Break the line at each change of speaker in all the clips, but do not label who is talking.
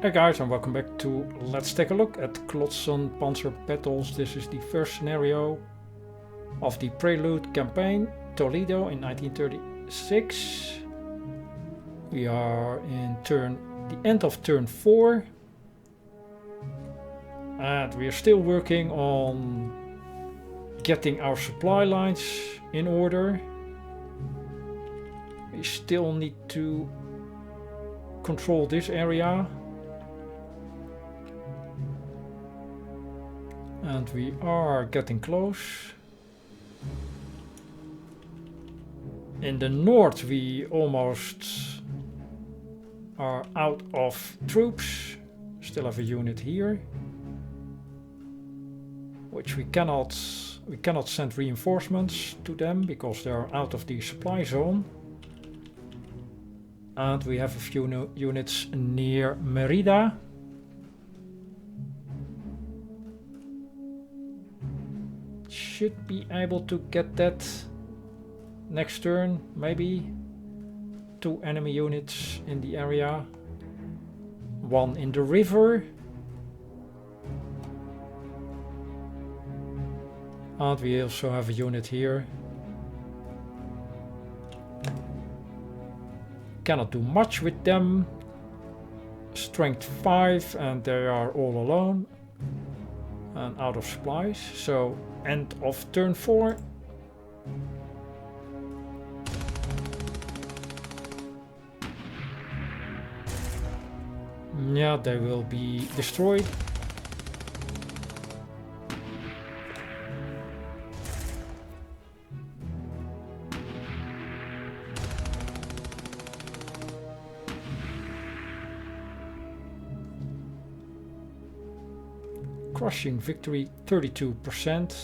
Hey guys, and welcome back to Let's Take a Look at Klotzen Panzer Battles. This is the first scenario of the Prelude campaign, Toledo in 1936. We are in the end of turn 4. And we are still working on getting our supply lines in order. We still need to control this area. And we are getting close. In the north we almost are out of troops. Still have a unit here, which we cannot send reinforcements to them because they are out of the supply zone. And we have a few units near Merida. Should be able to get that next turn, maybe. 2 enemy units in the area. 1 in the river. And we also have a unit here. Cannot do much with them. Strength 5 and they are all alone. And out of supplies, so end of turn 4. Yeah, they will be destroyed. Crushing victory 32%.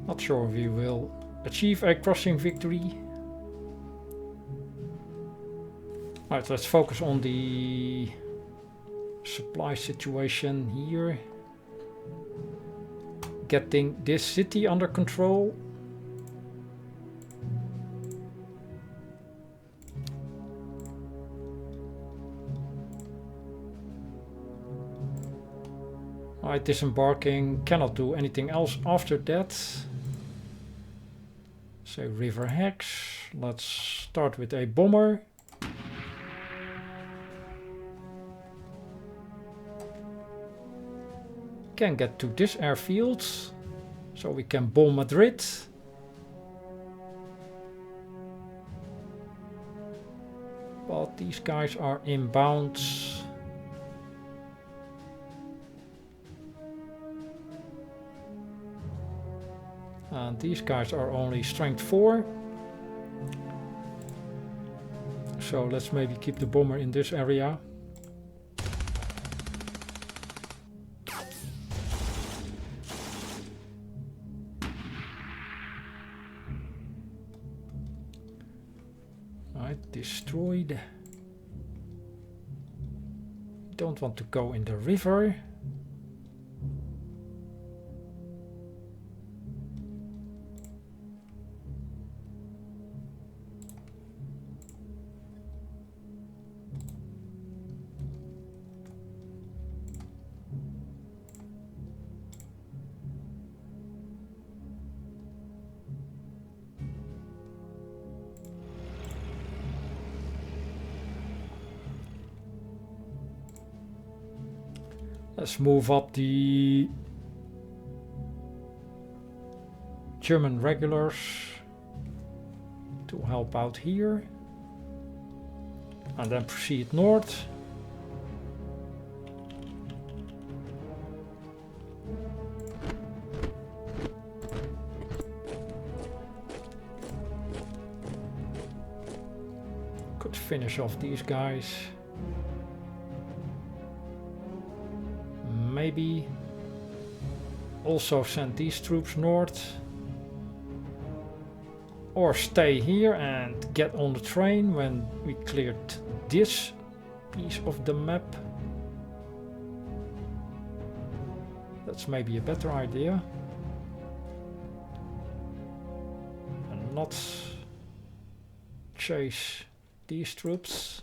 Not sure we will achieve a crushing victory. Alright, let's focus on the supply situation here. Getting this city under control. Alright, disembarking, cannot do anything else after that. Say river hex. Let's start with a bomber. Can get to this airfield, so we can bomb Madrid. But these guys are inbound. And these guys are only strength 4. So let's maybe keep the bomber in this area. Alright, destroyed. Don't want to go in the river. Let's move up the German regulars to help out here. And then proceed north. Could finish off these guys. Maybe also send these troops north, or stay here and get on the train when we cleared this piece of the map. That's maybe a better idea, and not chase these troops.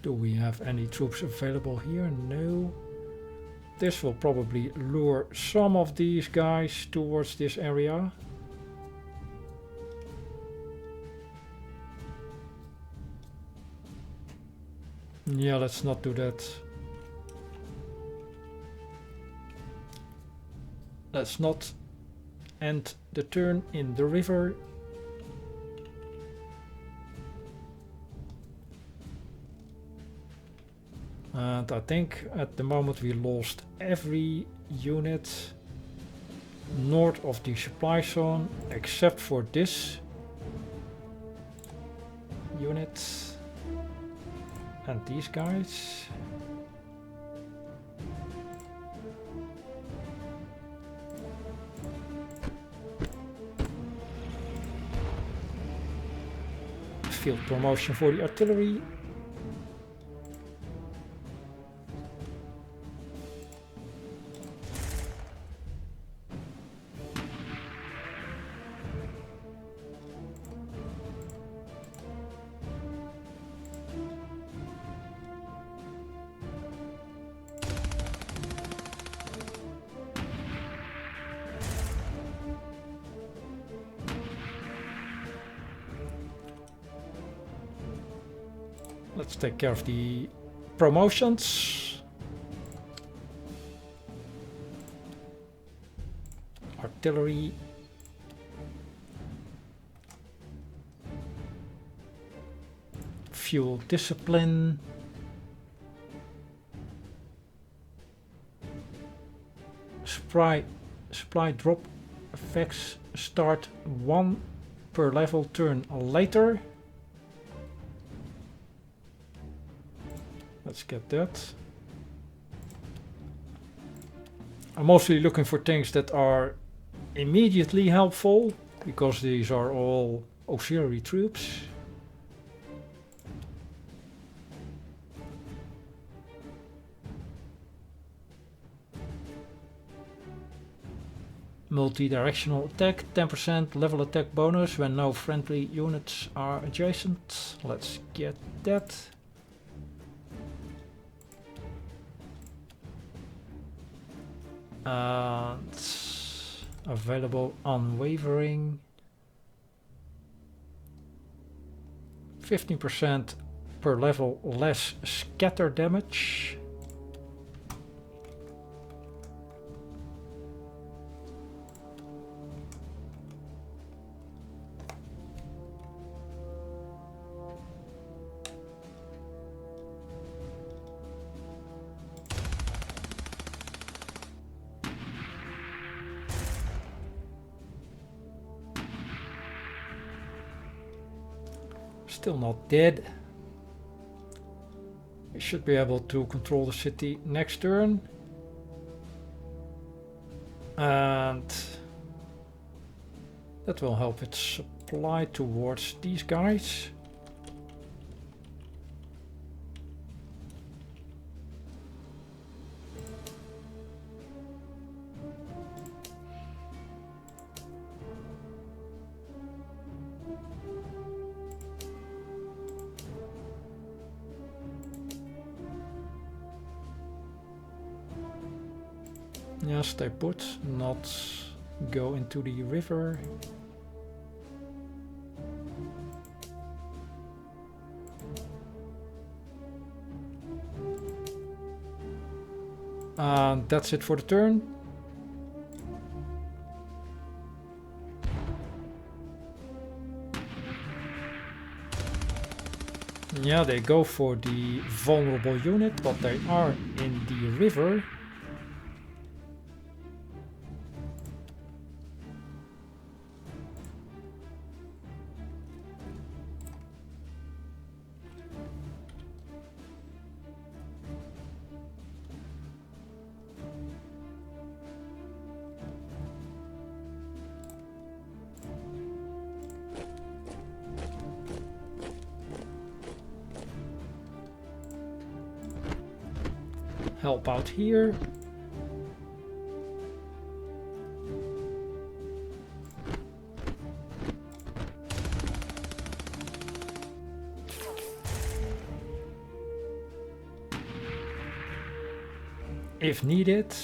Do we have any troops available here? No. This will probably lure some of these guys towards this area. Yeah, let's not do that. Let's not end the turn in the river. And I think at the moment we lost every unit north of the supply zone except for this unit and these guys. Field promotion for the artillery. Let's take care of the promotions. Artillery. Fuel discipline. Supply drop effects start 1 per level turn later. Let's get that. I'm mostly looking for things that are immediately helpful, because these are all auxiliary troops. Multi-directional attack, 10% level attack bonus when no friendly units are adjacent. Let's get that. And available unwavering. 15% per level less scatter damage. Still not dead. We should be able to control the city next turn. And that will help its supply towards these guys. Yeah, stay put, not go into the river. And that's it for the turn. Yeah, they go for the vulnerable unit, but they are in the river. Help out here. if needed.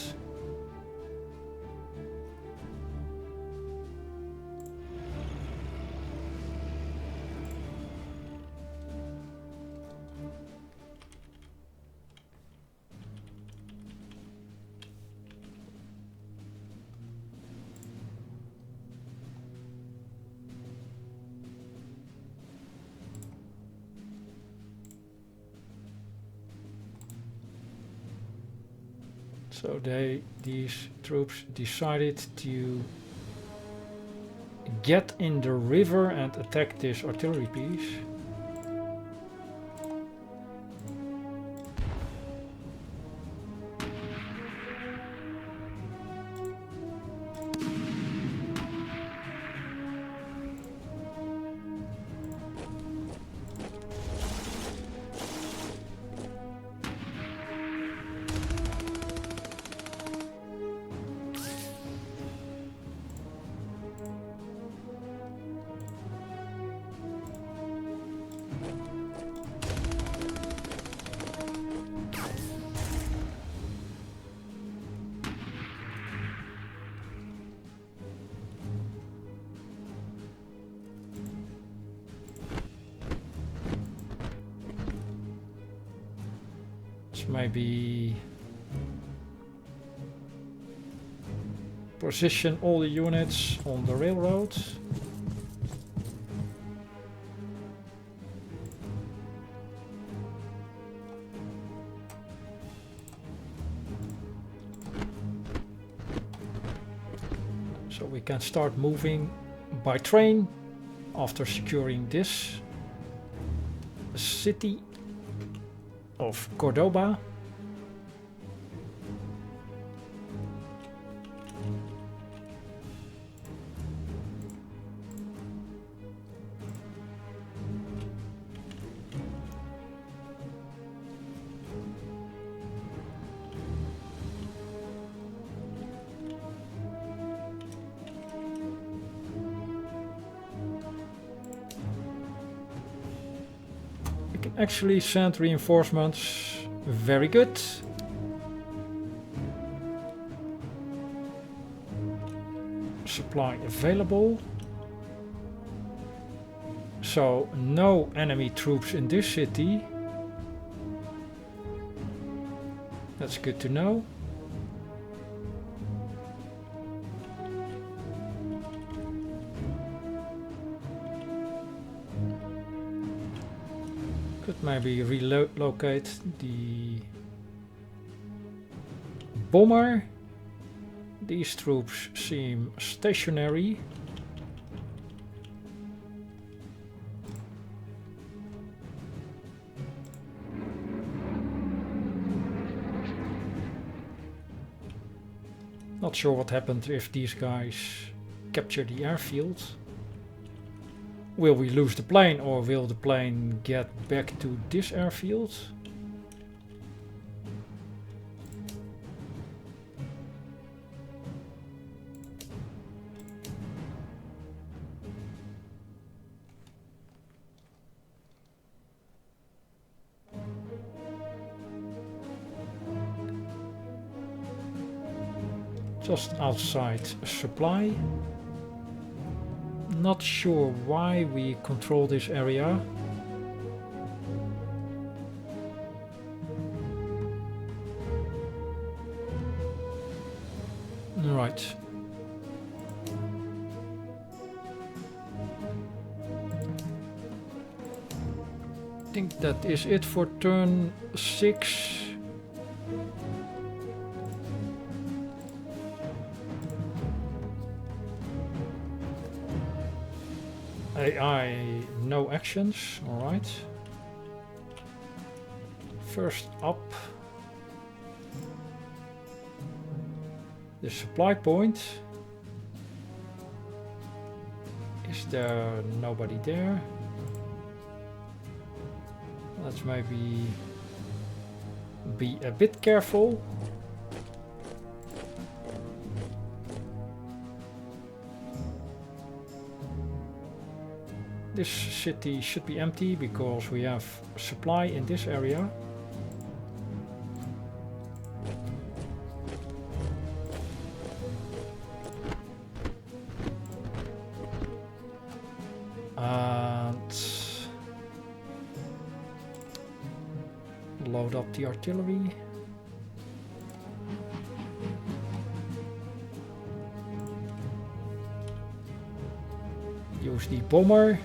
So these troops decided to get in the river and attack this artillery piece. Maybe position all the units on the railroad. So we can start moving by train after securing this city of Cordoba. Actually send reinforcements. Very good. Supply available. So no enemy troops in this city. That's good to know. Could maybe relocate the bomber. These troops seem stationary. Not sure what happened if these guys capture the airfield. Will we lose the plane, or will the plane get back to this airfield? Just outside supply. Not sure why we control this area. Right. I think that is it for turn 6. AI, no actions, alright. First up, the supply point. Is there nobody there? Let's maybe be a bit careful. This city should be empty because we have supply in this area. load up the artillery. Use the bomber.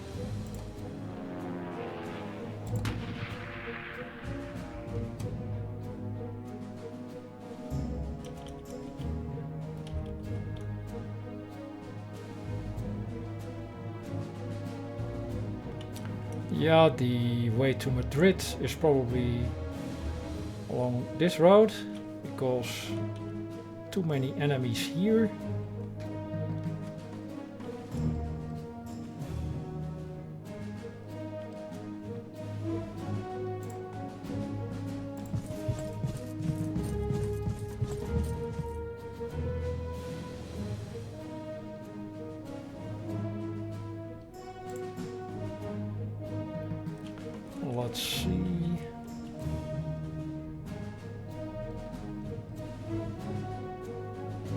Yeah, the way to Madrid is probably along this road, because too many enemies here. Let's see.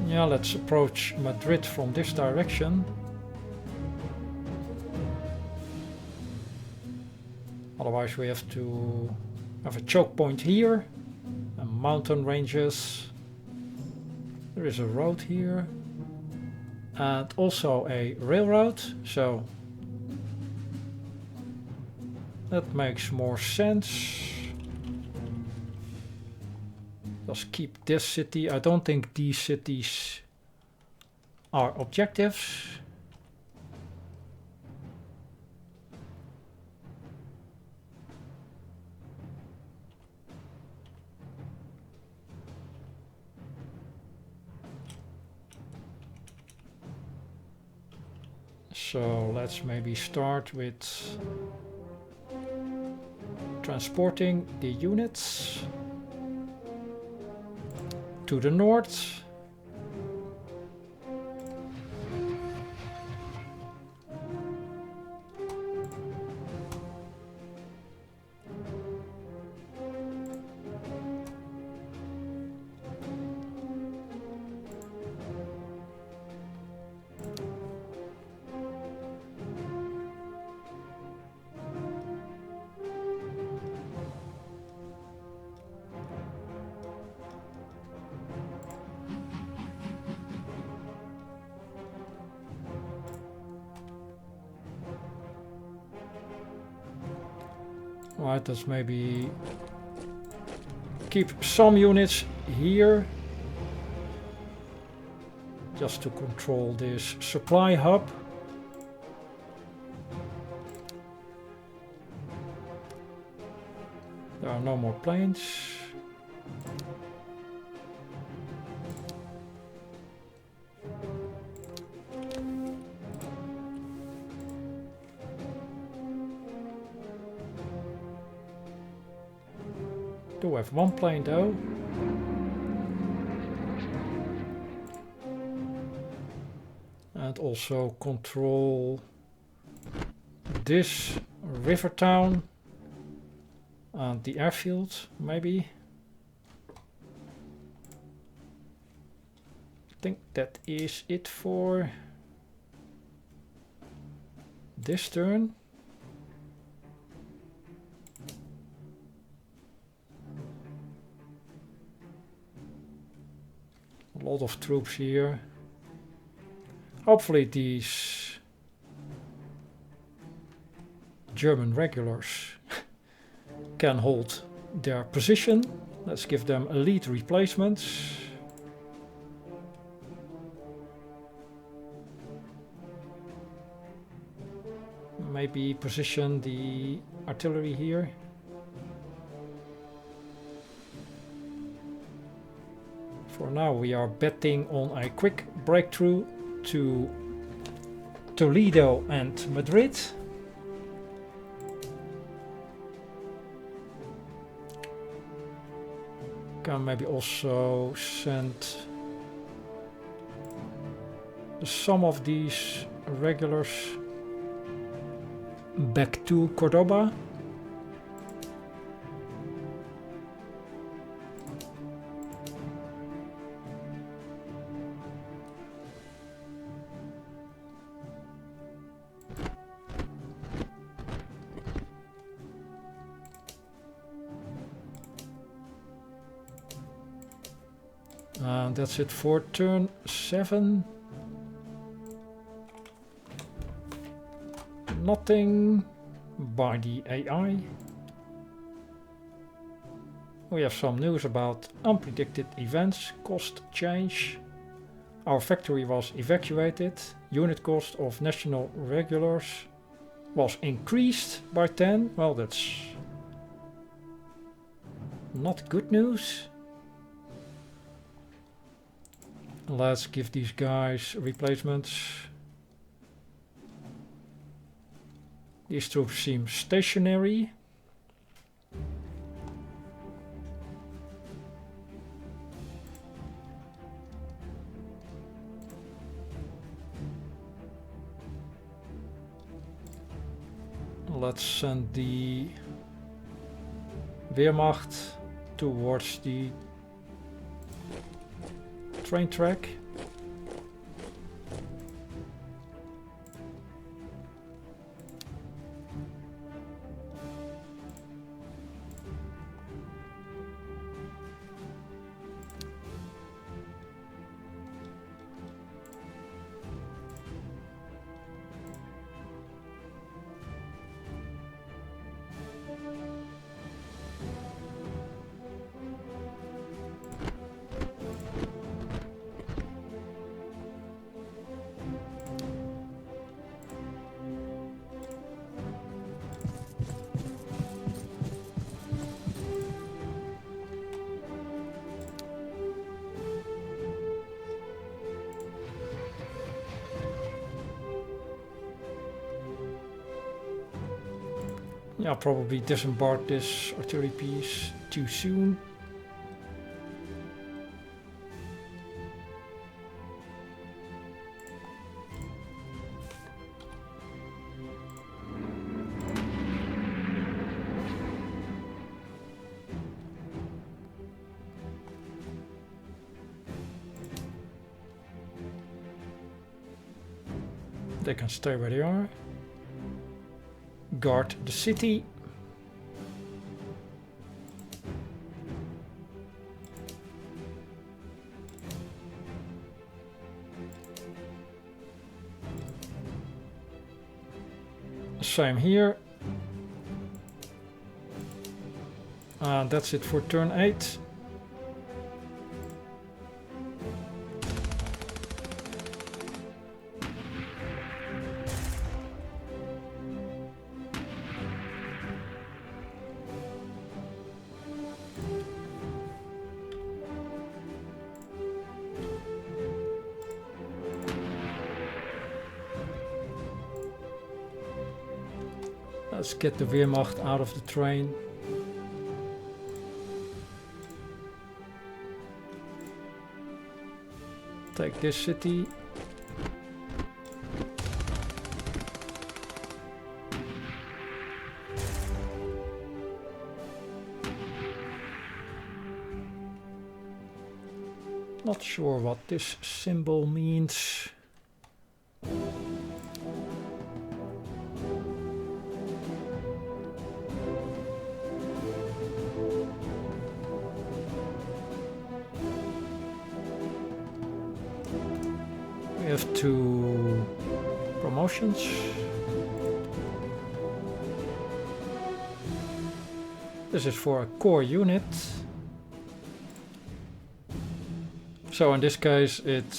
Yeah, let's approach Madrid from this direction. Otherwise we have to have a choke point here. And mountain ranges. There is a road here. And also a railroad, so that makes more sense. Just keep this city. I don't think these cities are objectives. So let's maybe start with transporting the units to the north. Right, let's maybe keep some units here just to control this supply hub. There are no more planes. Do have one plane though. And also control this river town and the airfield, maybe. I think that is it for this turn. A lot of troops here. Hopefully these German regulars can hold their position. Let's give them elite replacements. Maybe position the artillery here. For now we are betting on a quick breakthrough to Toledo and Madrid. Can maybe also send some of these regulars back to Cordoba. And that's it for turn 7. Nothing by the AI. We have some news about unpredicted events, cost change. Our factory was evacuated. Unit cost of national regulars was increased by 10. Well, that's not good news. Let's give these guys replacements. These troops seem stationary. Let's send the Wehrmacht towards the train track. Yeah, probably disembark this artillery piece too soon. They can stay where they are. Guard the city. Same here. And that's it for turn 8. Let's get the Wehrmacht out of the train. Take this city. Not sure what this symbol means. We have 2 promotions. This is for a core unit. So in this case it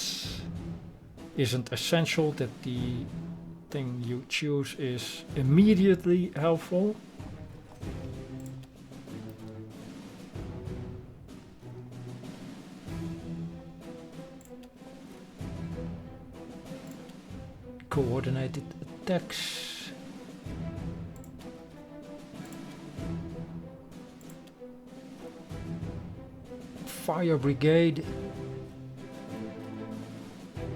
isn't essential that the thing you choose is immediately helpful. Coordinated attacks. Fire brigade.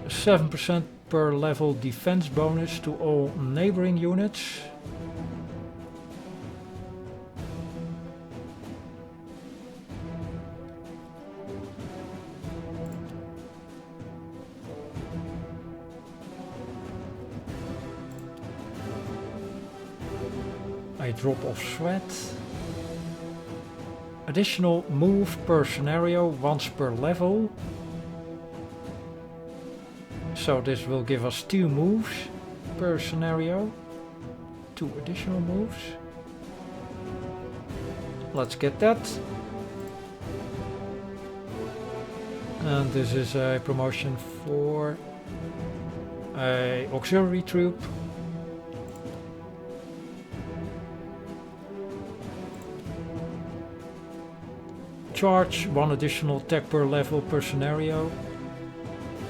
7% per level defense bonus to all neighboring units. A drop of sweat. Additional move per scenario once per level. So this will give us 2 moves per scenario. 2 additional moves. Let's get that. And this is a promotion for a auxiliary troop. Charge, 1 additional attack per level per scenario.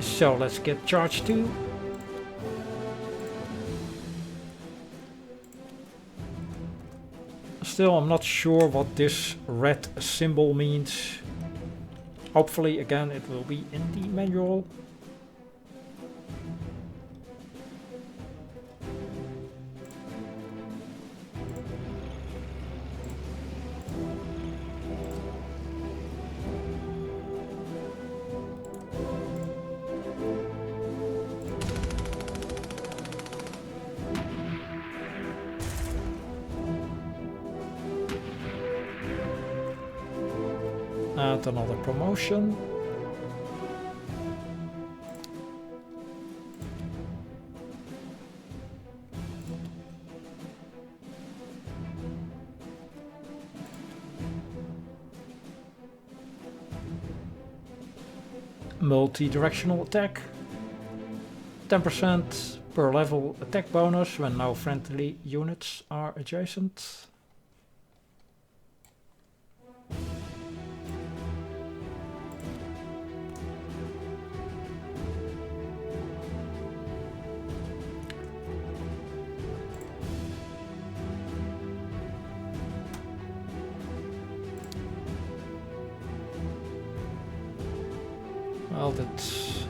So let's get charge 2. Still, I'm not sure what this red symbol means. Hopefully, again, it will be in the manual. And another promotion. Multi-directional attack. 10% per level attack bonus when no friendly units are adjacent. Well, that's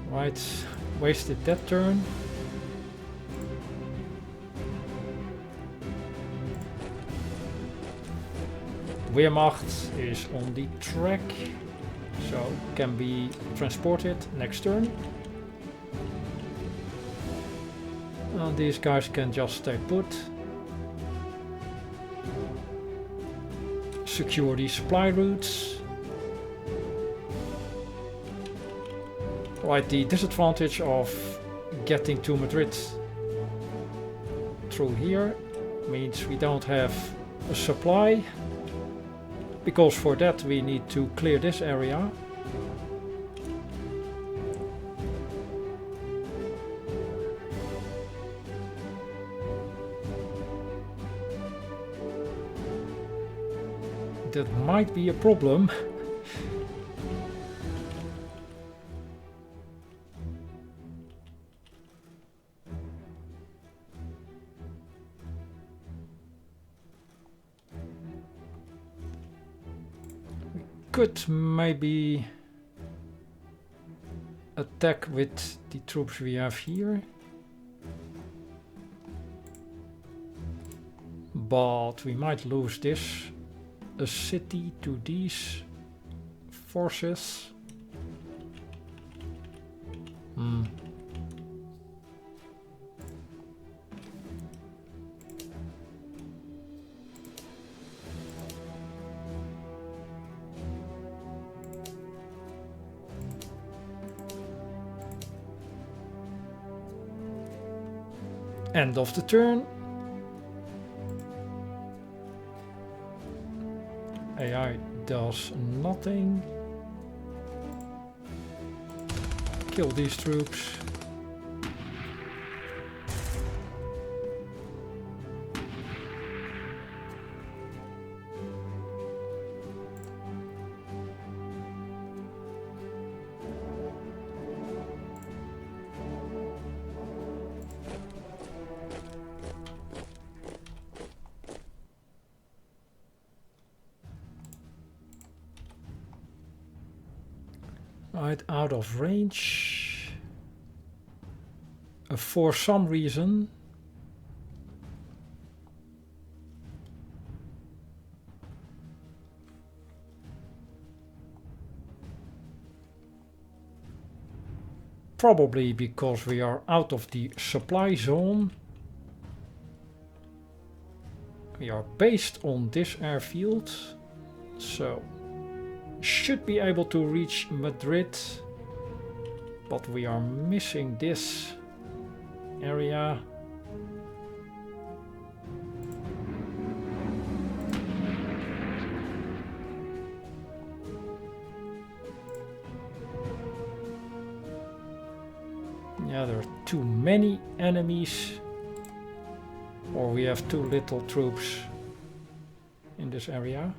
right. Wasted that turn. Wehrmacht is on the track, so can be transported next turn. And these guys can just stay put. Secure the supply routes. Right, the disadvantage of getting to Madrid through here means we don't have a supply, because for that we need to clear this area. That might be a problem. We could maybe attack with the troops we have here. But we might lose this a city to these forces. End of the turn. AI does nothing. Kill these troops. Right, out of range. For some reason. Probably because we are out of the supply zone. We are based on this airfield, so should be able to reach Madrid, but we are missing this area. Yeah, there are too many enemies, or we have too little troops in this area.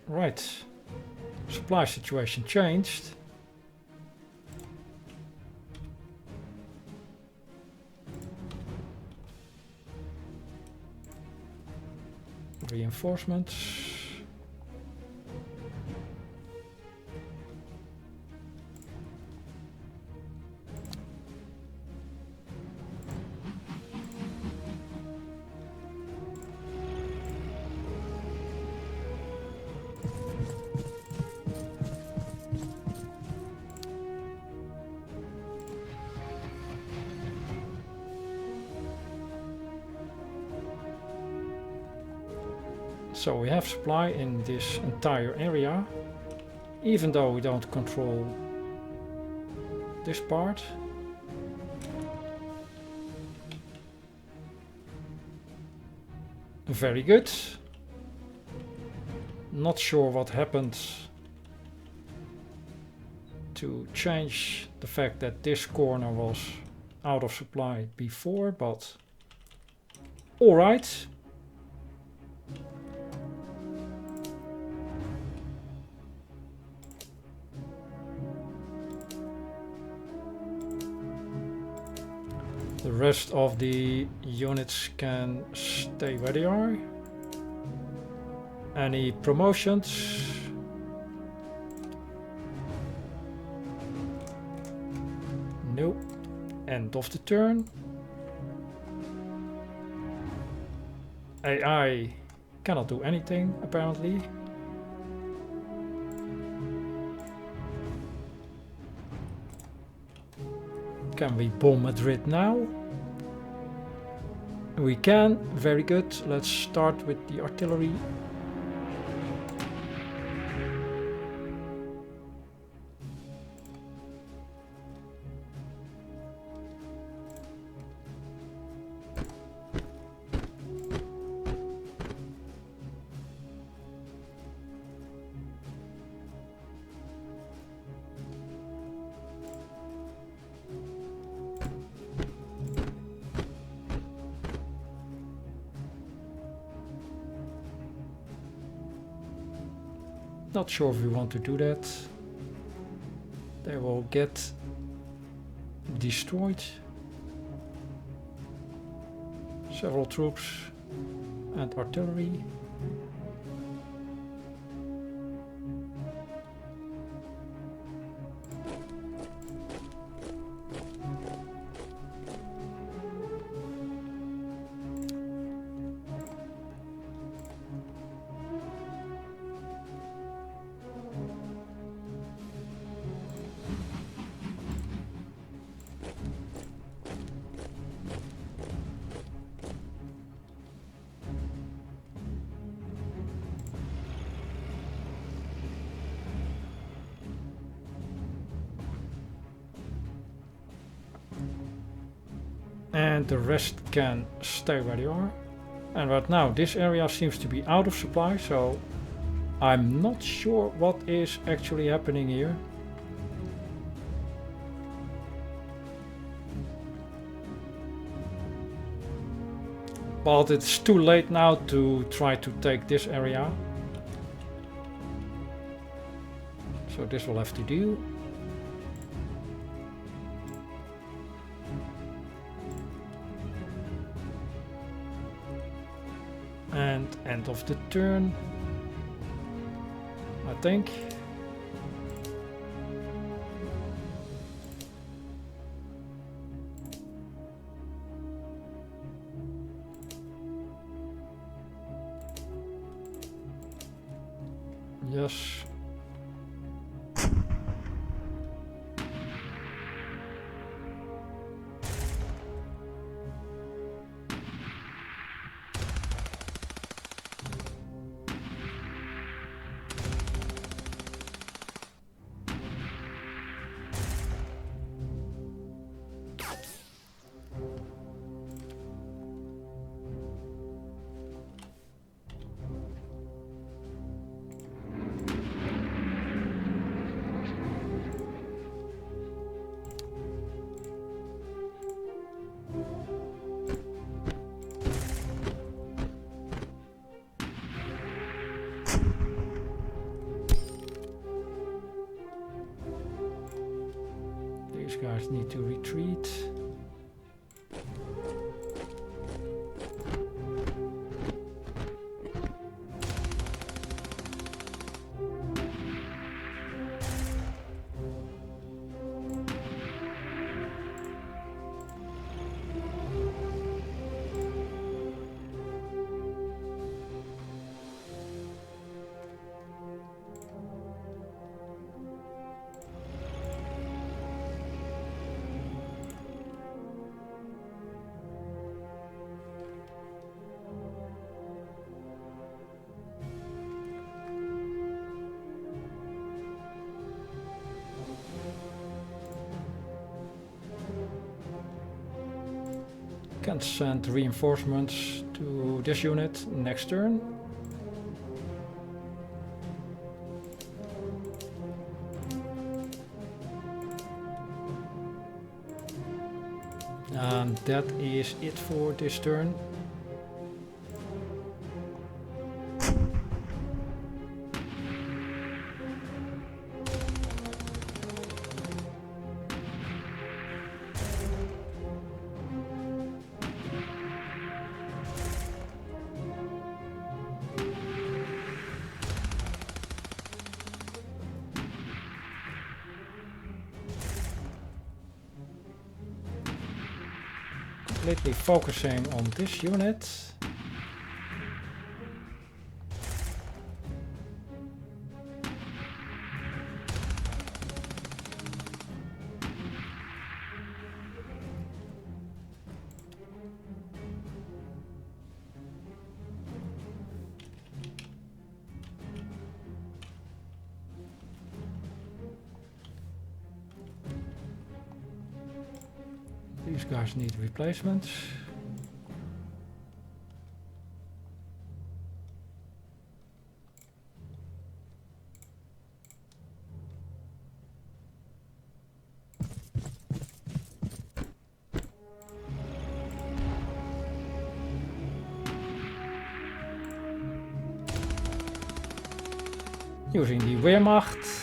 Right, supply situation changed. Reinforcements. So we have supply in this entire area, even though we don't control this part. Very good. Not sure what happened to change the fact that this corner was out of supply before, but all right. The rest of the units can stay where they are. Any promotions? Nope. End of the turn. AI cannot do anything apparently. Can we bomb Madrid now? We can, very good. Let's start with the artillery. Not sure if we want to do that. They will get destroyed. Several troops and artillery. And the rest can stay where they are. And right now this area seems to be out of supply, so I'm not sure what is actually happening here. But it's too late now to try to take this area. So this will have to do. And end of the turn, I think. Yes. These guys need to retreat. Can send reinforcements to this unit next turn. And that is it for this turn. Completely focusing on this unit. These guys need replacements. Using the Wehrmacht.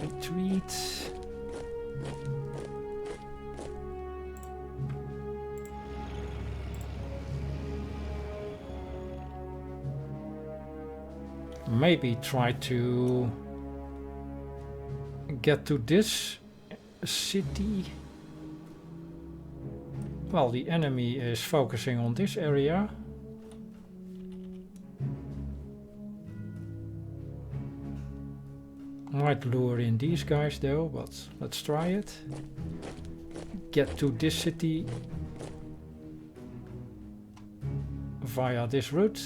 Retreat. Maybe try to get to this city. Well, the enemy is focusing on this area. Might lure in these guys though, but let's try it. Get to this city via this route.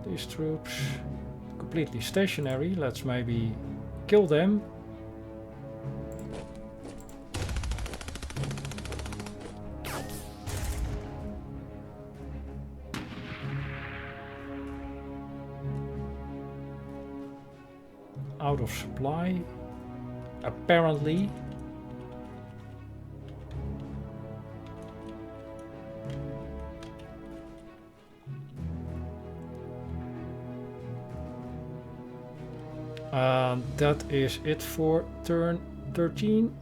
These troops completely stationary. Let's maybe kill them. Out of supply, apparently. That is it for turn 13.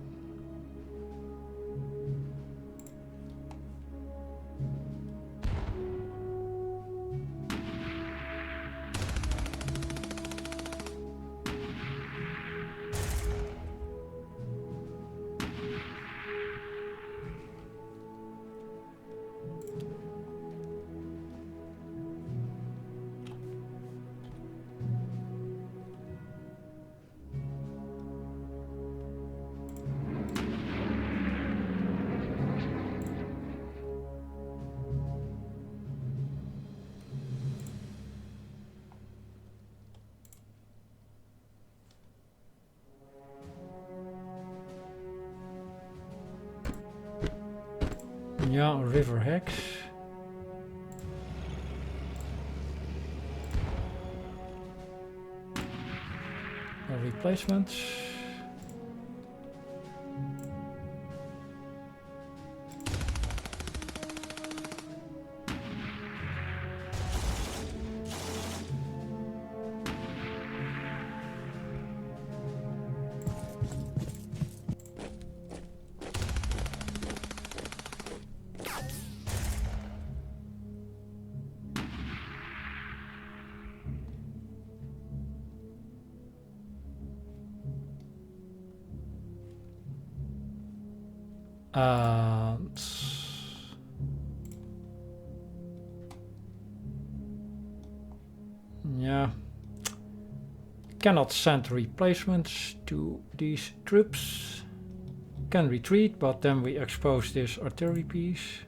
Yeah, River Hex. Replacements. Yeah, cannot send replacements to these troops. Can retreat, but then we expose this artillery piece.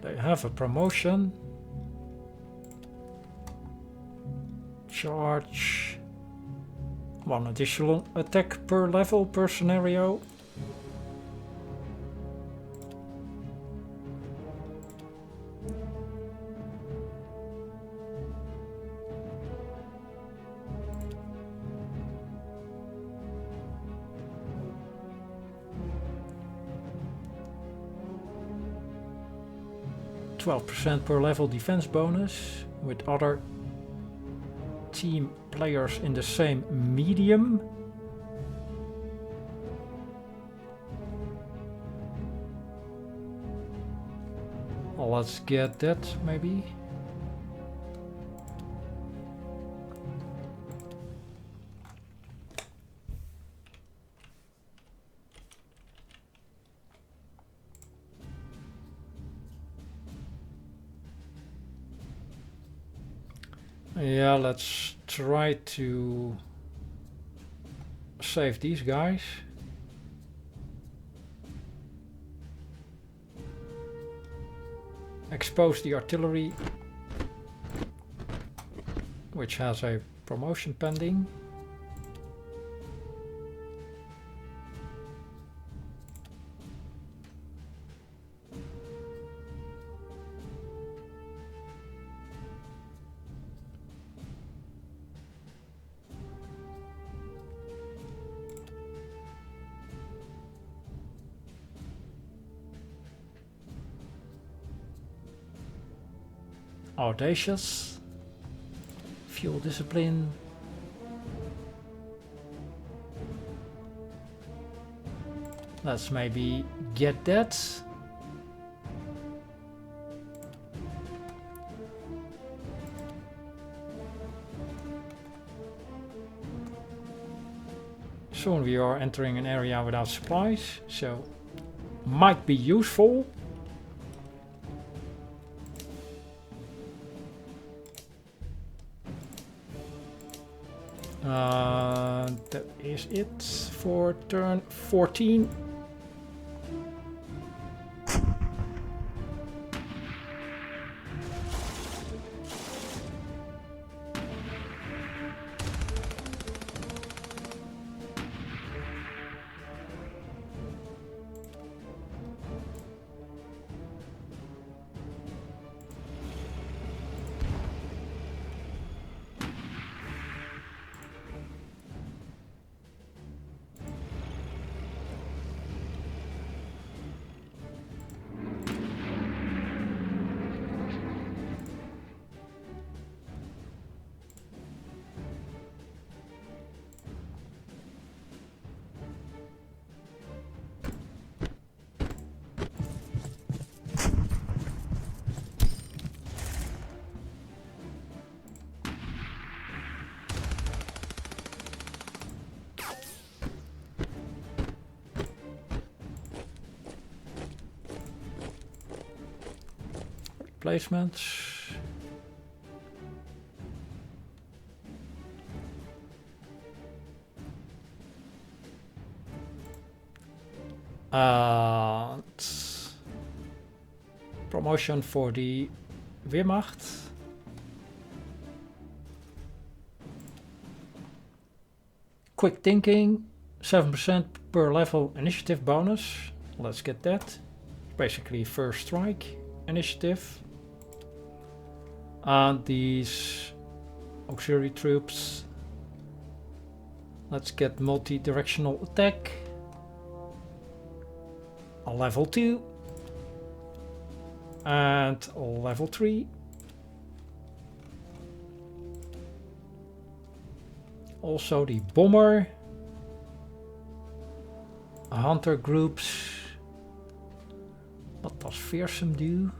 They have a promotion. Charge. One additional attack per level per scenario. %12 per level defense bonus with other team players in the same medium. Well, let's get that maybe. Yeah, let's try to save these guys. Expose the artillery, which has a promotion pending. Audacious, fuel discipline. Let's maybe get that. Soon we are entering an area without supplies, so might be useful. That is it for turn 14. Placements. And promotion for the Wehrmacht. Quick thinking, 7% per level initiative bonus. Let's get that. Basically first strike initiative. And these auxiliary troops. Let's get multi-directional attack. A level 2. And level 3. Also the bomber. Hunter groups. What does fearsome do?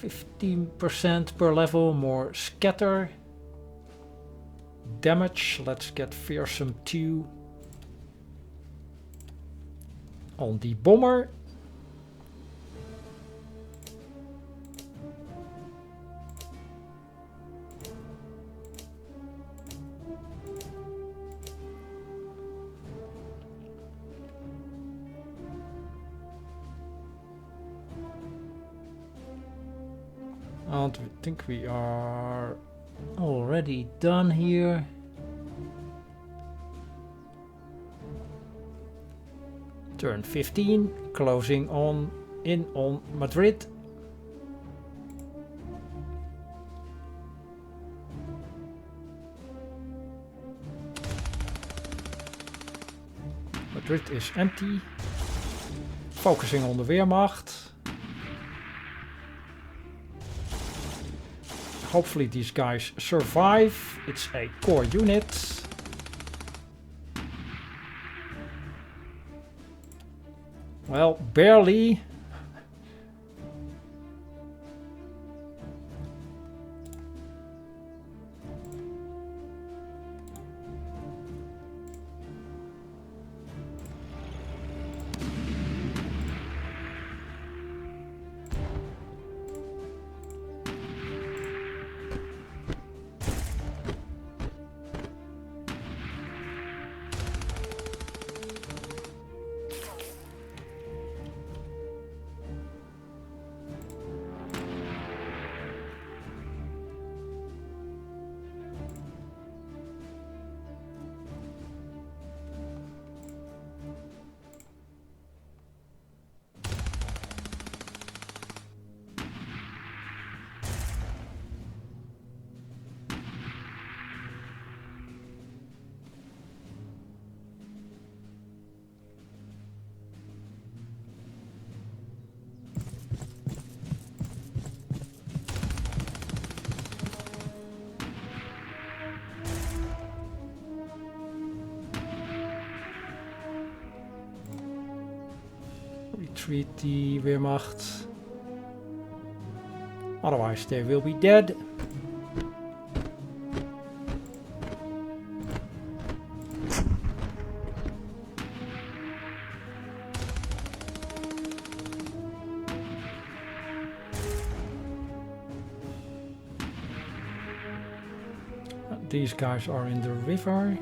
15% per level more scatter. Damage. Let's get fearsome 2 on the bomber. And I think we are already done here. Turn 15, closing in on Madrid. Madrid is empty. Focusing on the Wehrmacht. Hopefully these guys survive. It's a core unit. Well, barely. Retreat the Wehrmacht. Otherwise they will be dead. These guys are in the river.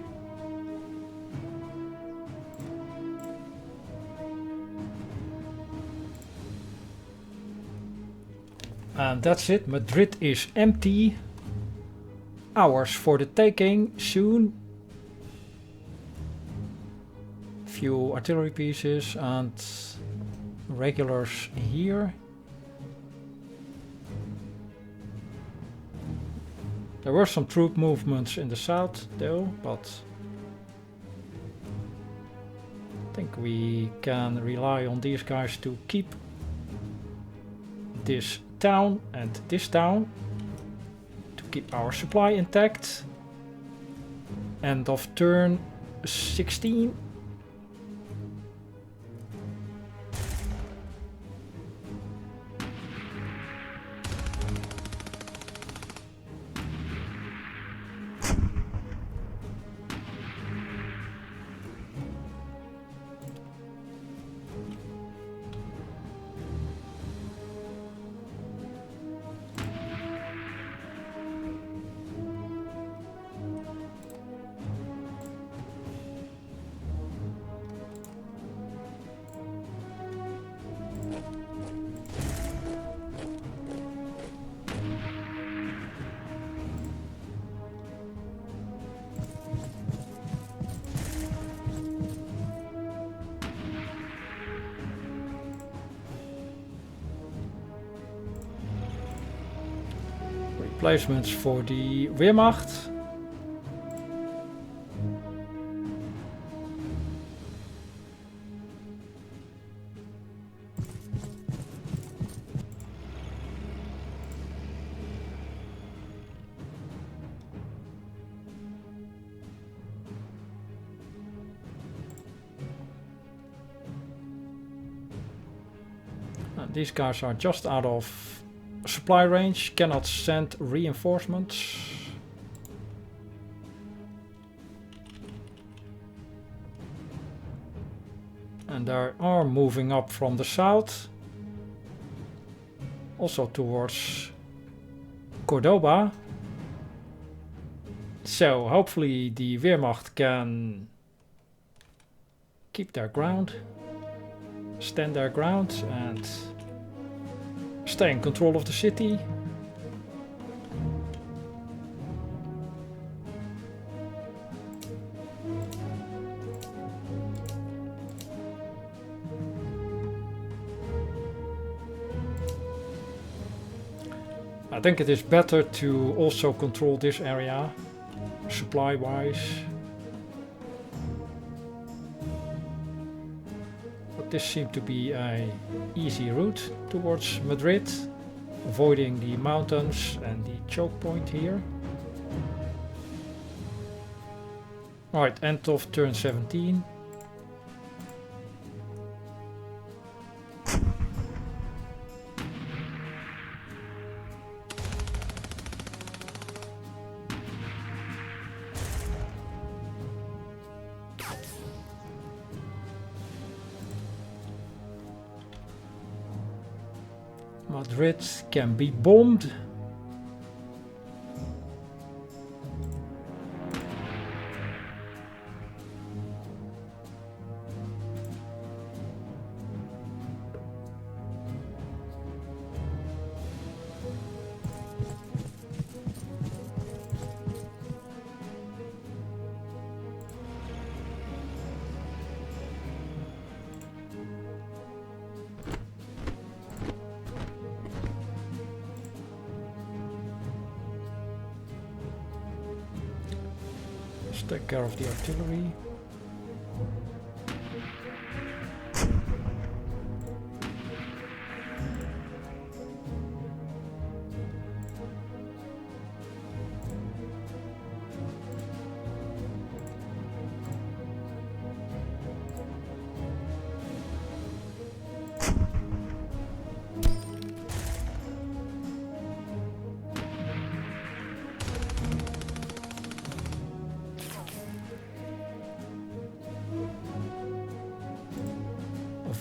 And that's it. Madrid is empty. Ours for the taking soon. Few artillery pieces and regulars here. There were some troop movements in the south though, but I think we can rely on these guys to keep this town and this town to keep our supply intact. End of turn 16. replacements for the Wehrmacht. These guys are just out of supply range, cannot send reinforcements. And they are moving up from the south, also towards Cordoba. So hopefully the Wehrmacht can keep their ground, stand their ground and stay in control of the city. I think it is better to also control this area, supply-wise. But this seemed to be an easy route towards Madrid, avoiding the mountains and the choke point here. Alright, end of turn 17. Madrid can be bombed. Take care of the artillery.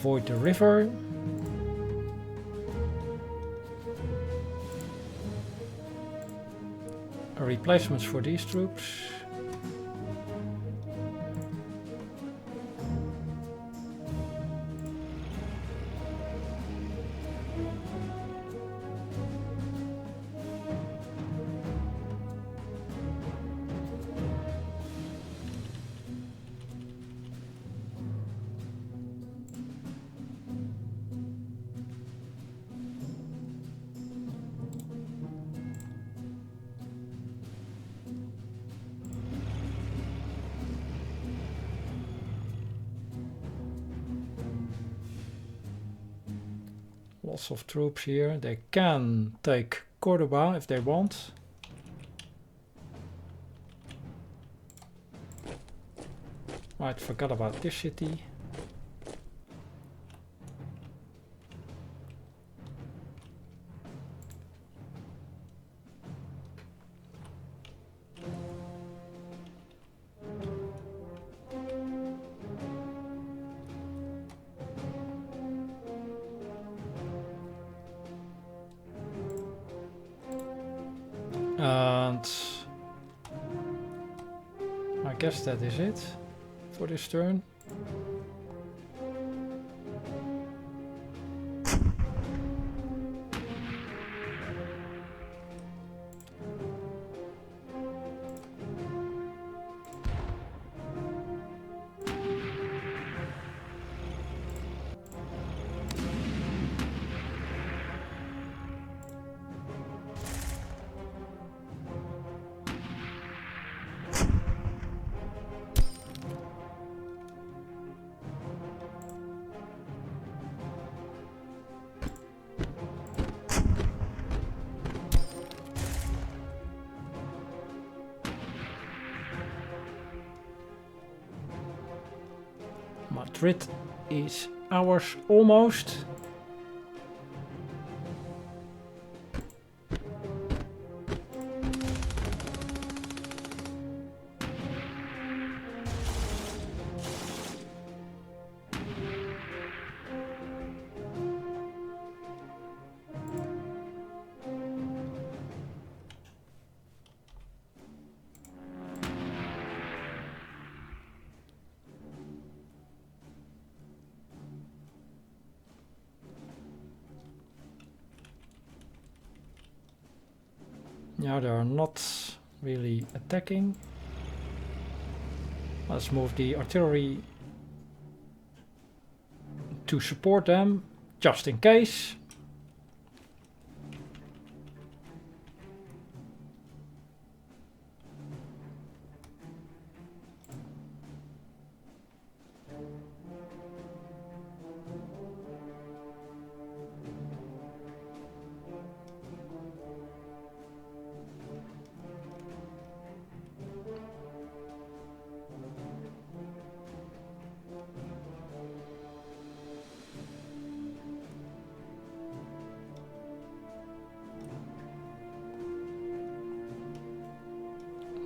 Avoid the river. Replacements for these troops. Lots of troops here. They can take Cordoba if they want. Right, forgot about this city. And I guess that is it for this turn. Madrid is ours almost. Yeah, they are not really attacking. Let's move the artillery to support them, just in case.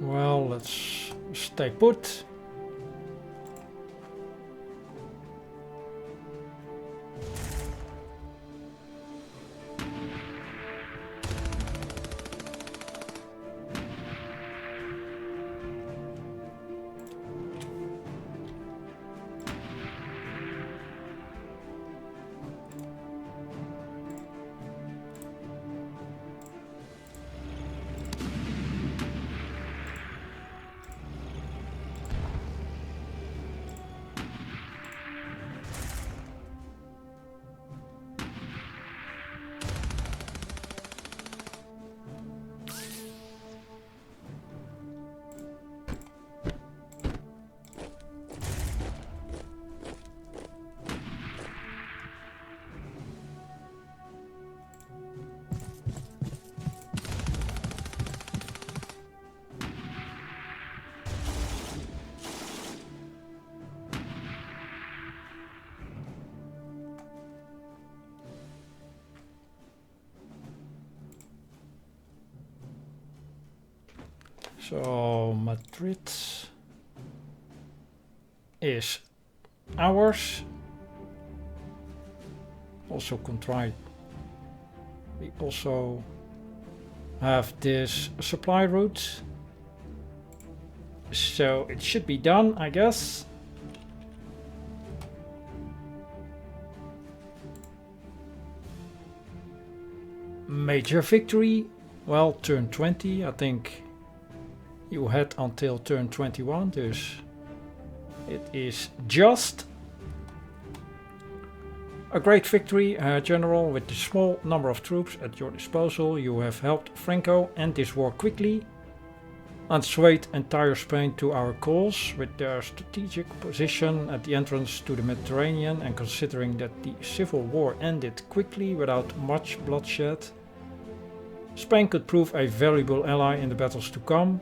Well, let's stay put. So Madrid is ours. Also we also have this supply route. So it should be done, I guess. Major victory. Well, turn 20, I think. You had until turn 21, dus it is just a great victory, General. With the small number of troops at your disposal, you have helped Franco end this war quickly and swayed entire Spain to our cause. With their strategic position at the entrance to the Mediterranean, and considering that the civil war ended quickly without much bloodshed, Spain could prove a valuable ally in the battles to come.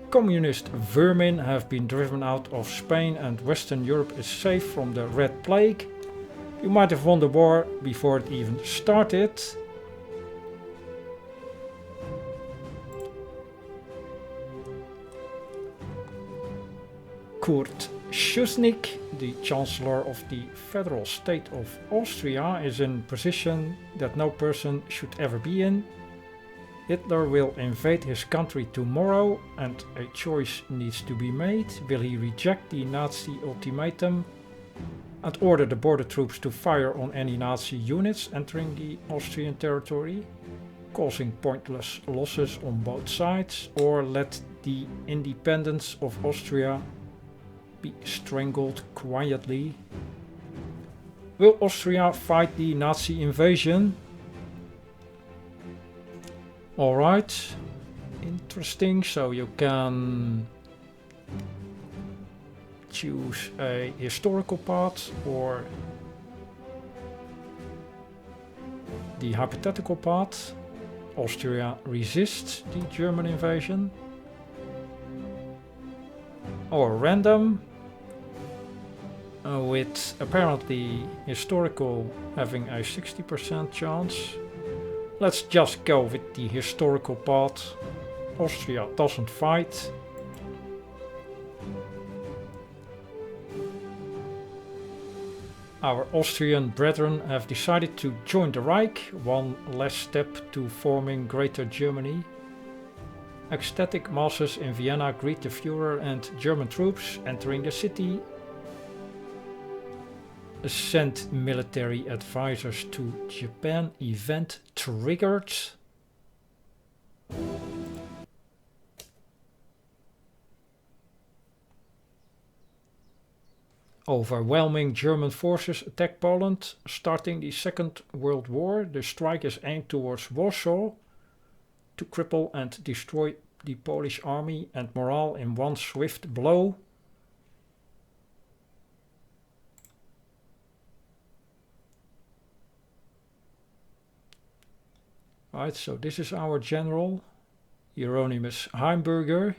Communist vermin have been driven out of Spain and Western Europe is safe from the Red Plague. You might have won the war before it even started. Kurt Schuschnigg, the Chancellor of the Federal State of Austria, is in a position that no person should ever be in. Hitler will invade his country tomorrow and a choice needs to be made. Will he reject the Nazi ultimatum and order the border troops to fire on any Nazi units entering the Austrian territory, causing pointless losses on both sides, or let the independence of Austria be strangled quietly? Will Austria fight the Nazi invasion? Alright, interesting. So you can choose a historical path or the hypothetical path. Austria resists the German invasion. Or random. with apparently historical having a 60% chance. Let's just go with the historical part. Austria doesn't fight. Our Austrian brethren have decided to join the Reich, one less step to forming Greater Germany. Ecstatic masses in Vienna greet the Führer and German troops entering the city. Send military advisors to Japan, event triggered. Overwhelming German forces attack Poland, starting the Second World War. The strike is aimed towards Warsaw to cripple and destroy the Polish army and morale in one swift blow. Right, so this is our general, Hieronymus Heimburger.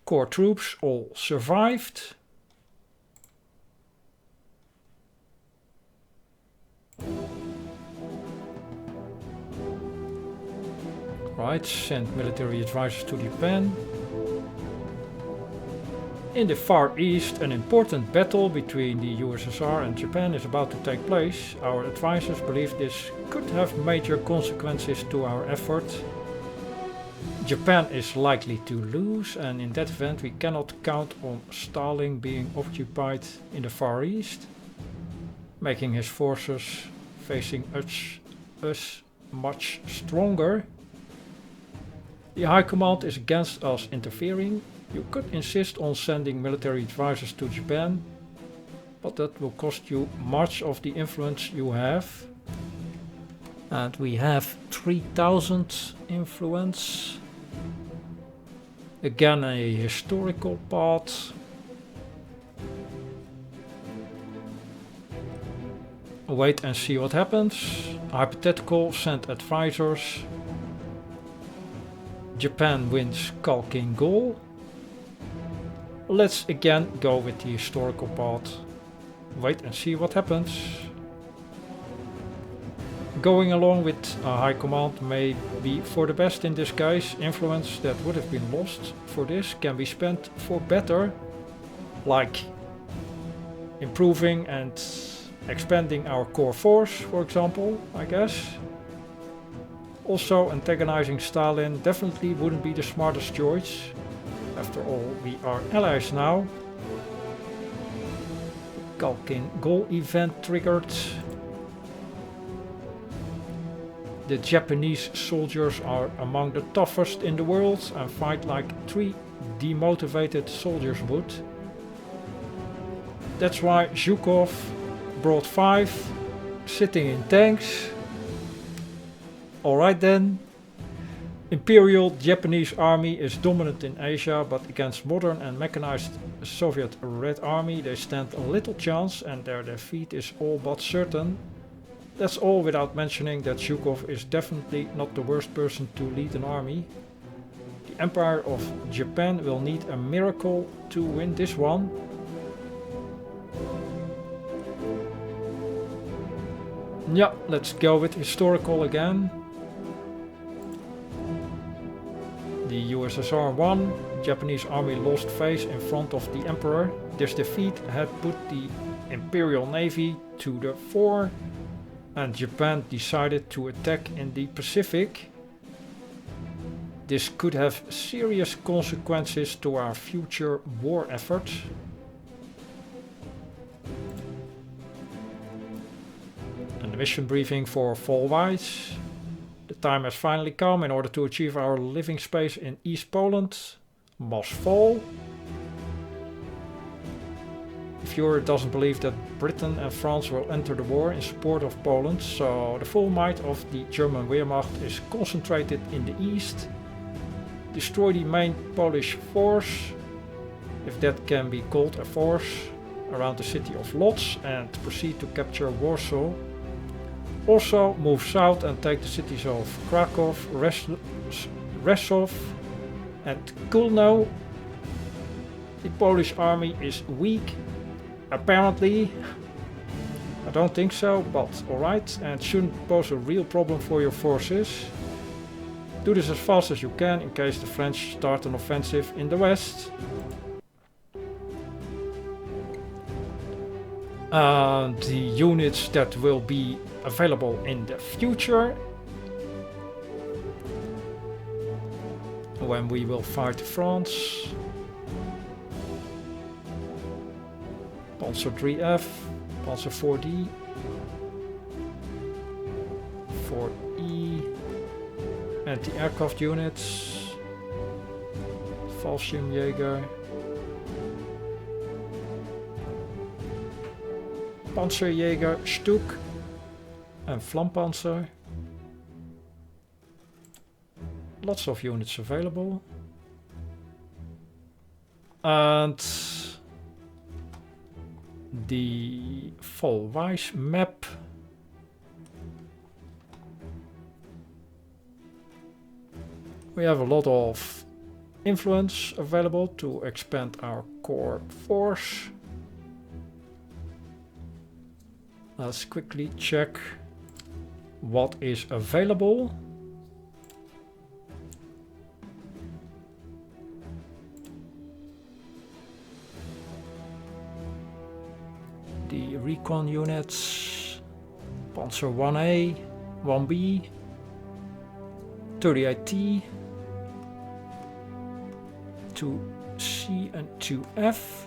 Core troops all survived. Right, send military advisors to Japan. In the Far East, an important battle between the USSR and Japan is about to take place. Our advisors believe this could have major consequences to our effort. Japan is likely to lose, and in that event we cannot count on Stalin being occupied in the Far East, making his forces facing us much stronger. The High Command is against us interfering. You could insist on sending military advisors to Japan, but that will cost you much of the influence you have. And we have 3000 influence. Again, a historical part. Wait and see what happens. Hypothetical, send advisors. Japan wins Kalkin goal. Let's again go with the historical part. Wait and see what happens. Going along with High Command may be for the best in this case. Influence that would have been lost for this can be spent for better, like improving and expanding our core force, for example, I guess. Also, antagonizing Stalin definitely wouldn't be the smartest choice. After all, we are allies now. Kalkin goal event triggered. The Japanese soldiers are among the toughest in the world and fight like 3 demotivated soldiers would. That's why Zhukov brought 5, sitting in tanks. Alright then. Imperial Japanese army is dominant in Asia, but against modern and mechanized Soviet Red Army they stand a little chance and their defeat is all but certain. That's all without mentioning that Zhukov is definitely not the worst person to lead an army. The Empire of Japan will need a miracle to win this one. Yeah, let's go with historical again. The USSR won, Japanese army lost face in front of the Emperor. This defeat had put the Imperial Navy to the fore, and Japan decided to attack in the Pacific. This could have serious consequences to our future war efforts. And the mission briefing for Fall Whites. The time has finally come. In order to achieve our living space in East Poland must fall. The Führer doesn't believe that Britain and France will enter the war in support of Poland, so the full might of the German Wehrmacht is concentrated in the east. Destroy the main Polish force, if that can be called a force, around the city of Lodz and proceed to capture Warsaw. Also move south and take the cities of Krakow, Rzeszów and Kulno. The Polish army is weak, apparently. I don't think so, but alright, and shouldn't pose a real problem for your forces. Do this as fast as you can in case the French start an offensive in the west. And the units that will be available in the future, when we will fight France. Panzer 3F, Panzer 4D, 4E, anti-aircraft units, Fallschirmjäger, Panzerjäger, Stuk and Flampanzer. Lots of units available. And the Vollweis map. We have a lot of influence available to expand our core force. Let's quickly check what is available. The recon units, Panzer 1A, 1B, 38T, 2C and 2F.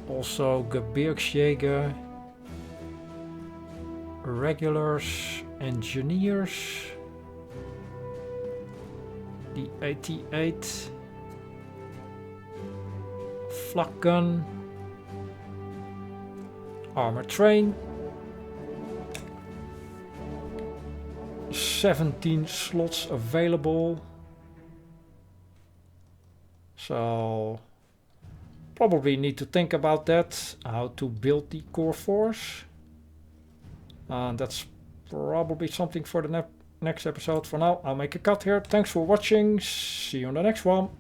Also Gebirgsjäger, regulars, engineers, the 88, flak gun, armor train, 17 slots available, so probably need to think about that, how to build the core force. And that's probably something for the next episode. For now, I'll make a cut here. Thanks for watching. See you on the next one.